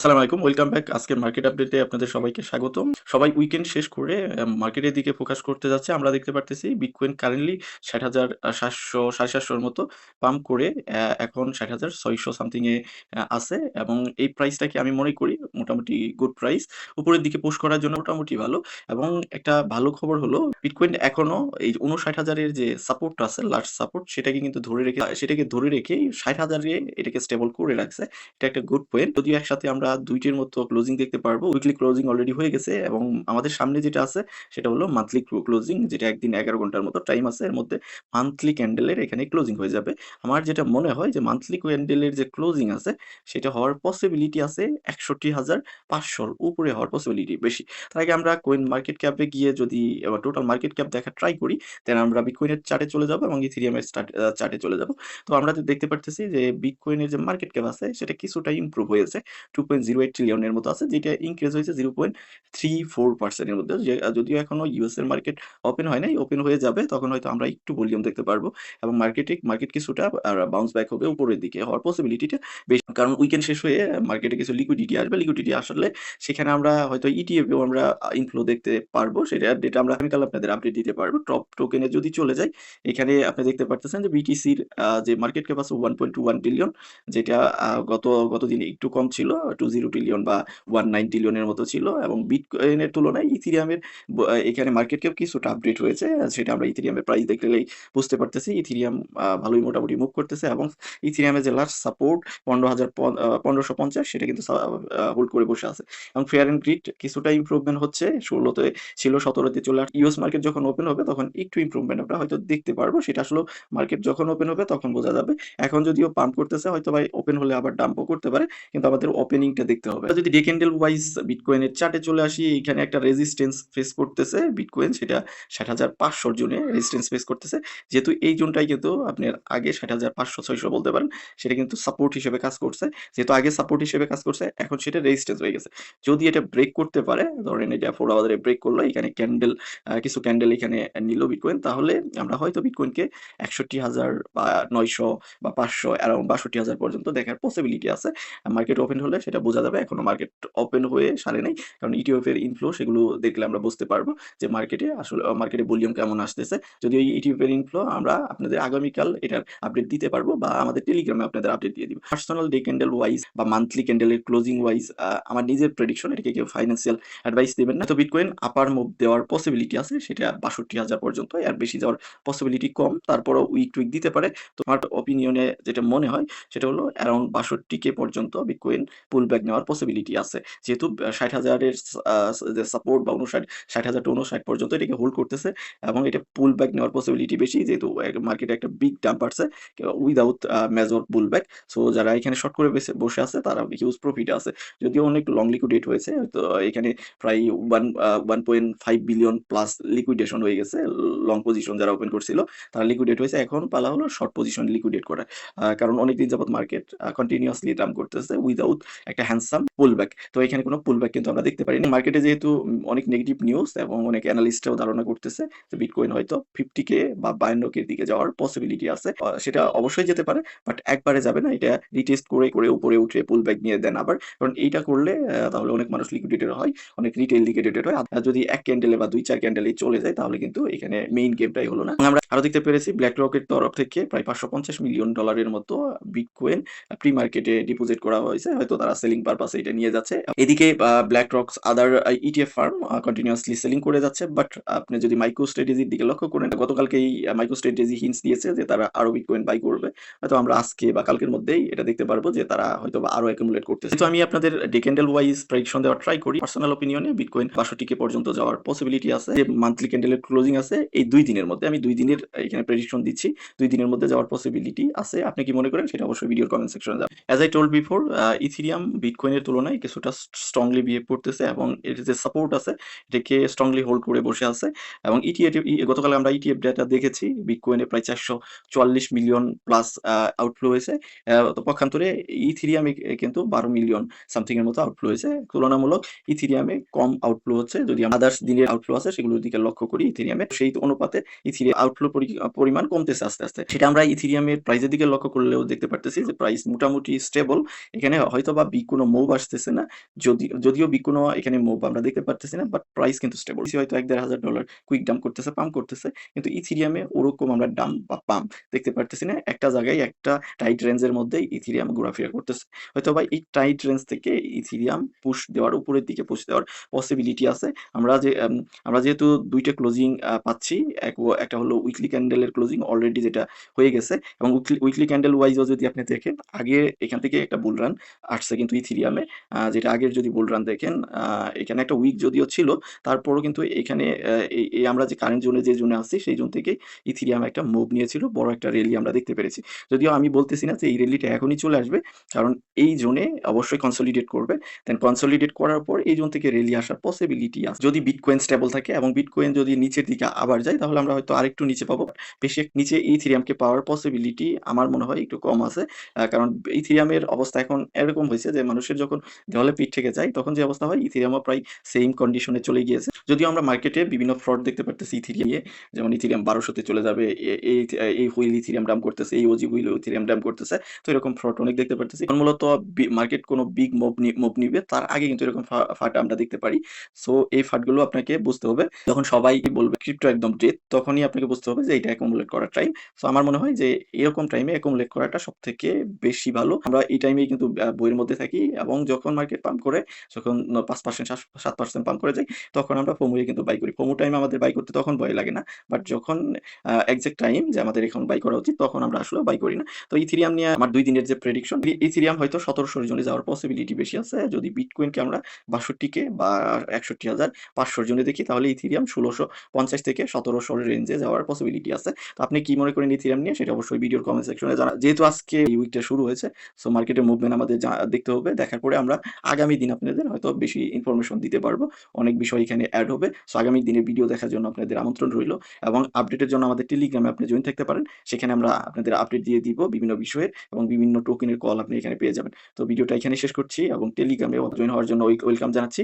আসসালামু আলাইকুম। Welcome back. আজকের মার্কেট আপডেটে আপনাদের সবাইকে স্বাগতম। সবাই উইকেন্ড শেষ করে মার্কেটের দিকে ফোকাস করতে যাচ্ছে। আমরা দেখতে পারতেছি বিটকয়েন কারেন্টলি ৬০,৭০০ ৭৫০০ র মতো পাম্প করে এখন ৬০,৬০০ সামথিং এ আছে এবং এই প্রাইসটাকে আমি মনে করি মোটামুটি গুড প্রাইস। উপরের দিকে পুশ করার জন্য মোটামুটি ভালো এবং একটা ভালো খবর হলো বিটকয়েন এখনো এই ৫৯,০০০ এর যে সাপোর্টটা আছে লাস্ট সাপোর্ট সেটাকে ধরে রেখেই ৬০,০০০ এ এটাকে স্টেবল করে রাখছে। এটা একটা গুড পয়েন্ট। যদিও একসাথে আমরা ২ টির মতো ক্লোজিং দেখতে পারবো। উইকলি ক্লোজিং অলরেডি হয়ে গেছে এবং আমাদের সামনে যেটা আছে সেটা হলো মান্থলি ক্লোজিং, যেটা একদিন ১১ ঘন্টার মতো টাইম আছে। এর মধ্যে মান্থলি ক্যান্ডেলের এখানে ক্লোজিং হয়ে যাবে। আমার যেটা মনে হয় যে মান্থলি ক্যান্ডেলের যে ক্লোজিং আছে সেটা হওয়ার পসিবিলিটি আছে ৬১,৫০০ র উপরে হওয়ার পসিবিলিটি বেশি। তার আগে আমরা কয়েন মার্কেট ক্যাপে গিয়ে যদি টোটাল মার্কেট ক্যাপ দেখার ট্রাই করি, দেন আমরা বিটকয়েনের চার্টে চলে যাবো এবং ইথেরিয়ামের চার্টে চলে যাবো। তো আমরা যে দেখতে পারতেছি যে বিটকয়েনের যে মার্কেট ক্যাপ আছে সেটা কিছুটা ইমপ্রুভ হয়েছে। 2.08 ট্রিলিয়ন এর মতো আছে, যেটা ইনক্রিজ হয়েছে 0.34% এর মধ্যে। যদিও এখনো ইউএস এর মার্কেট ওপেন হয় নাই, ওপেন হয়ে যাবে তখন হয়তো আমরা একটু ভলিউম দেখতে পারবো এবং মার্কেট কিছুটা বাউন্স ব্যাক হবে উপরের দিকে হওয়ার পসিবিলিটিটা বেশি। কারণ উইকেন্ড শেষ হয়ে মার্কেটে কিছু লিকুইডিটি আসবে। লিকুইডিটি আসলে সেখানে আমরা হয়তো ইটিএফ এও আমরা ইনফ্লো দেখতে পারবো। সেটা আমরা আগামীকাল আপনাদের আপডেট দিতে পারবো। টপ টোকেনে যদি চলে যাই, এখানে আপনি দেখতে পারতেছেন যে বিটিসির যে মার্কেট ক্যাপ আছে 1.21 ট্রিলিয়ন, যেটা গতদিন একটু কম ছিল, 20 ট্রিলিয়ন বা 19 ট্রিলিয়নের মতো ছিল এবং বিটকয়েনের তুলনায় ইথেরিয়ামের এখানে মার্কেট ক্যাপ কিছুটা আপডেট হয়েছে। সেটা আমরা ইথেরিয়ামের প্রাইস দেখলেই বুঝতে পারতেছি। ইথেরিয়াম ভালোই মোটামুটি মুভ করতেছে এবং ইথেরিয়ামের যে লাস্ট সাপোর্ট ১৫,৫০০ সেটা কিন্তু হোল্ড করে বসে আছে এবং ফেয়ার এন্ড গ্রিড কিছুটা ইমপ্রুভমেন্ট হচ্ছে। ১৬ তে ছিল, ১৭ তে চলে আসছে। ইউএস মার্কেট যখন ওপেন হবে তখন একটু ইমপ্রুভমেন্ট আমরা হয়তো দেখতে পারবো। সেটা আসলে মার্কেট যখন ওপেন হবে তখন বোঝা যাবে। এখন যদিও পাম্প করতেছে, হয়তো বা ওপেন হলে আবার ডাম্পও করতে পারে, কিন্তু আমাদের ওপেনিংটা দেখতে হবে। যদি ডে ক্যান্ডেল ওয়াইজ বিটকয়েনের চার্টে চলে আসি, এখানে একটা রেজিস্ট্যান্স ফেস করতেছে বিটকয়েন, সেটা ৬০,৫০০ জোনে রেজিস্ট্যান্স ফেস করতেছে। যেহেতু এই জোনটাই কিন্তু আপনার আগে ৬০,৫০০-৬০০ বলতে পারেন, সেটা কিন্তু সাপোর্ট হিসেবে কাজ করছে। যেহেতু আগে সাপোর্ট হিসেবে কাজ করছে, এখন সেটা রেজিস্ট্যান্স হয়ে গেছে। যদি এটা ব্রেক করতে পারে, ধরেন এটা 4 আওয়ারে ব্রেক করলো, এখানে কিছু ক্যান্ডেল এখানে নিল বিটকয়েন, তাহলে আমরা হয়তো বিটকয়েনকে ৬১,০০০ বা ৯০০ বা ৫০০ অ্যারাউন্ড ৬২,০০০ পর্যন্ত দেখার পসিবিলিটি আছে। মার্কেট ওপেন হলে সেটা বোঝা যাবে। এখনো মার্কেট ওপেন হয়ে সারে নাই। কারণ ইটিএফ এর ইনফ্লো সেগুলো দেখলে আমরা বুঝতে পারবো যে মার্কেটে ভলিউম কেমন আসতেছে। যদিও এই ইটিএফ এর ইনফ্লো আমরা আপনাদের আগামীকাল এটার আপডেট দিতে পারবো বা আমাদের টেলিগ্রামে আপনাদের আপডেট দিয়ে দিব। পার্সোনাল ডে ক্যান্ডেল ওয়াইজ বা মান্থলি ক্যান্ডেলের ক্লোজিং ওয়াইজ আমার নিজের প্রেডিকশন, এটাকে কেউ ফাইন্যান্সিয়াল অ্যাডভাইস দিবেন না। তো বিটকয়েন আপার মুভ দেওয়ার পসিবিলিটি আছে, সেটা ৬২,০০০ পর্যন্ত। আর বেশি যাওয়ার পসিবিলিটি কম। তারপরেও উইক টু উইক দিতে পারে। তো আমার অপিনিয়নে যেটা মনে হয় সেটা হলো অ্যারাউন্ড ৬২K পর্যন্ত বিটকয়েন পুল ব্যাক নেওয়ার পসিবিলিটি আছে। যেহেতু ৬০,০০০ এর আ যে সাপোর্ট বা ৬০,০০০ টু ৫৯ পর্যন্ত এটাকে হোল্ড করতেছে এবং এটা পুল ব্যাক নেওয়ার পসিবিলিটি বেশি। যেহেতু মার্কেটে একটা বিগ ডাম্প আসছে উইথআউট মেজর পুল ব্যাক। সো যারা এখানে শর্ট করে বসে আছে তারা হিউজ প্রফিটে আছে। যদিও অনেক লং লিকুইডেট হয়েছে। তো এখানে প্রায় 1.5 বিলিয়ন প্লাস লিকুইডেশন হয়ে গেছে। লং পজিশন যারা ওপেন করছিল তারা লিকুইডেট হয়েছে। এখন পালা হলো শর্ট পজিশন লিকুইডেট করার। কারণ অনেকদিন যাবৎ মার্কেট কন্টিনিউয়াসলি ডাম্প করতেছে উইথআউট একটা হ্যান্ডসাম পুলব্যাক। তো এখানে কোনো পুলব্যাক কিন্তু আমরা দেখতে পারিনি। মার্কেটে যেহেতু অনেক নেগেটিভ নিউজ এবং অনেক অ্যানালিস্টরাও ধারণা করতেছে যে বিটকয়েন হয়তো 50K বা 52K এর দিকে যাওয়ার পসিবিলিটি আছে। সেটা অবশ্যই যেতে পারে, বাট একবারে যাবে না। এটা রিটেস্ট করে উপরে উঠে পুলব্যাক নিয়ে দেন আবার। কারণ এইটা করলে তাহলে অনেক মানুষ লিকুইডেটেড হয়, অনেক রিটেইল লিকুইডেটেড হয়। আর যদি ১ ক্যান্ডেলে বা ২-৪ ক্যান্ডেলেই চলে যায় তাহলে কিন্তু এখানে মেইন গেমটাই হলো না। আমরা আরো দেখতে পেরেছি BlackRock এর তরফ থেকে প্রায় $৫৫০ মিলিয়ন এর মতো বিটকয়েন প্রি মার্কেটে ডিপোজিট করা হয়েছে। হয়তো তারা সেলিং পারপাসে এটা নিয়ে যাচ্ছে। এদিকে BlackRock's আদার ইটিএফ ফার্ম কন্টিনিউয়াসলি সেলিং করে যাচ্ছে। বাট আপনি যদি MicroStrategyর দিকে লক্ষ্য করেন, গতকালকেই MicroStrategy হিন্টস দিয়েছে যে তারা আরো বিটকয়েন বাই করবে। হয়তো আমরা আজকে বা কালকের মধ্যেই এটা দেখতে পারবো যে তারা হয়তোবা আরো অ্যাকুমুলেট করতেছে। তো আমি আপনাদের ডে ক্যান্ডেল ওয়াইজ প্রেডিকশন দেওয়ার ট্রাই করি। পার্সোনাল অপিনিয়নে বিটকয়েন ৬২K পর্যন্ত যাওয়ার পসিবিলিটি আছে। যে মান্থলি ক্যান্ডেলের ক্লোজিং আছে এই ২ দিনের মধ্যে, আমি ২ দিনের এখানে প্রেডিকশন দিচ্ছি। ২ দিনের মধ্যে যাওয়ার পসিবিলিটি আছে। আপনি কি মনে করেন সেটা অবশ্যই ভিডিওর কমেন্ট সেকশনে যাবেন। As I told before, Ethereum বিটকয়েনের তুলনায় কিছুটা স্ট্রংলি বিহেভ করতেছে এবং এর যে সাপোর্ট আছে এটাকে স্ট্রংলি হোল্ড করে বসে আছে এবং গতকাল আমরা ইটিএফ ডেটা দেখেছি বিটকয়েনে প্রায় ৪৪৪ মিলিয়ন প্লাস আউটফ্লো হয়েছে। তো পক্ষান্তরে ইথেরিয়ামে কিন্তু ১২ মিলিয়ন সামথিং এর মতো আউটফ্লো হয়েছে। তুলনামূলক ইথেরিয়ামে কম আউটফ্লো হচ্ছে। যদি আমরা আদার্স দিনের আউটফ্লো আছে সেগুলোর দিকে লক্ষ্য করি, ইথেরিয়ামে সেই অনুপাতে ইথেরিয়াম আউটফ্লো পরিমাণ কমতেছে আস্তে, আস্তে। সেটা আমরা ইথেরিয়ামের প্রাইসের দিকে লক্ষ্য করলেও দেখতে পারতেছি যে প্রাইস মোটামুটি স্টেবল। এখানে হয়তোবা কোনো মুভ আসতেছে না। যদিও বিগ কোনো এখানে মুভ আমরা দেখতে পারতেছি না, বাট প্রাইস কিন্তু স্টেবল। হয়তো $1,500 কুইক ডাম্প করতেছে, পাম্প করতেছে, কিন্তু ইথেরিয়ামে ওরকম আমরা ডাম্প বা পাম্প দেখতে পারতেছি না। একটা জায়গায় একটা টাইট রেঞ্জের মধ্যেই ইথেরিয়াম ঘোরাফেরা করতেছে। হয়তোবা এই টাইট রেঞ্জ থেকে ইথেরিয়াম পুশ দেওয়ার, উপরের দিকে পুশ দেওয়ার পসিবিলিটি আছে। আমরা যেহেতু ২ টা ক্লোজিং পাচ্ছি। একটা হলো উইকলি ক্যান্ডেলের ক্লোজিং অলরেডি যেটা হয়ে গেছে, এবং উইকলি ক্যান্ডেল ওয়াইজও যদি আপনি দেখেন, আগে এখান থেকে একটা বুল রান আসছে কিন্তু ইথেরিয়ামে। যেটা আগের যদি বুল রান দেখেন, এখানে একটা উইক যদিও ছিল, তারপরও কিন্তু এখানে এই আমরা যে কারেন্ট জোনে যে জোনে আছি সেই জোন থেকে ইথেরিয়াম একটা মুভ নিয়েছিল, বড় একটা র্যালি আমরা দেখতে পেরেছি। যদিও আমি বলতেছি না যে এই র্যালিটা এখনই চলে আসবে, কারণ এই জোনে অবশ্যই কনসলিডেট করবে। দেন কনসলিডেট করার পর এই জোন থেকে র্যালি আসার পসিবিলিটি আছে যদি বিটকয়েন স্টেবল থাকে, এবং বিটকয়েন যদি নিচের দিকে আবার যায় তাহলে আমরা হয়তো আরেকটু নিচে পাবো। বেশি নিচে ইথেরিয়ামকে পাওয়ার পসিবিলিটি আমার মনে হয় একটু কম আছে। কারণ ইথেরিয়ামের অবস্থা এখন এরকম হয়েছে যে মানুষের যখন দেওয়ালে পিঠ থেকে যায় তখন যে অবস্থা হয়, ইথেরিয়ামও প্রায় সেম কন্ডিশনে চলে গিয়েছে। যদিও আমরা মার্কেটে বিভিন্ন ফ্রড দেখতে পারতেছি ইথেরিয়াম নিয়ে, যেমন ইথেরিয়াম 1200-তে চলে যাবে, এই হুইল ইথেরিয়াম ডাম্প করতেছে, এই ওজি হুইল ইথেরিয়াম ডাম্প করতেছে। তো এরকম ফ্রড অনেক দেখতে পারতেছি। এখন মূলত মার্কেট কোনো বিগ মুভ নিবে তার আগে কিন্তু এরকম ফাট আমরা দেখতে পারি। সো এই ফাটগুলো আপনাকে বুঝতে হবে। যখন সবাই বলবে ক্রিপ্টো একদম ডেড, তখনই আপনাকে বুঝতে হবে যে এটা অ্যাকুমুলেট করার টাইম। সো আমার মনে হয় যে এরকম টাইমে অ্যাকুমুলেট করাটা সবথেকে বেশি ভালো। আমরা এই টাইমেই কিন্তু বইয়ের মধ্যে থাকি, এবং যখন মার্কেট পাম্প করে, যখন 5% 7% পাম্প করে যায়, তখন আমরা ফোমোয়ে কিন্তু বাই করি। ফোমো টাইমে আমাদের বাই করতে তখন ভয় লাগে না। বাট যখন এক্সাক্ট টাইম যে আমাদের এখন বাই করা উচিত, তখন আমরা আসলে বাই করি না। তো ইথেরিয়াম নিয়ে আমার 2 দিনের যে প্রেডিকশন, ইথেরিয়াম হয়তো 1700 জনে যাওয়ার পসিবিলিটি বেশি আছে। যদি বিটকয়েনকে আমরা 62 বা 61,500 জনে দেখি, তাহলে ইথেরিয়াম 1650 থেকে 1700 রেঞ্জে যাওয়ার পসিবিলিটি আছে। তো আপনি কি মনে করেন ইথেরিয়াম নিয়ে, সেটা অবশ্যই ভিডিওর কমেন্ট সেকশনে জানান। যেহেতু আজকে এই উইকটা শুরু হয়েছে, সো মার্কেটের মুভমেন্ট আমাদের দেখতে হবে। দেখার পরে আমরা আগামী দিন আপনাদের হয়তো বেশি ইনফরমেশন দিতে পারবো। অনেক বিষয় এখানে এড হবে। সো আগামী দিনের ভিডিও দেখার জন্য আপনাদের আমন্ত্রণ রইল, এবং আপডেটের জন্য আমাদের টেলিগ্রামে আপনি জয়েন থাকতে পারেন। সেখানে আমরা আপনাদের আপডেট দিয়ে দিব বিভিন্ন বিষয়ে, এবং বিভিন্ন টোকেনের কল আপনি এখানে পেয়ে যাবেন। তো ভিডিওটা এখানে শেষ করছি, এবং টেলিগ্রামে জয়েন হওয়ার জন্য ওয়েলকাম জানাচ্ছি।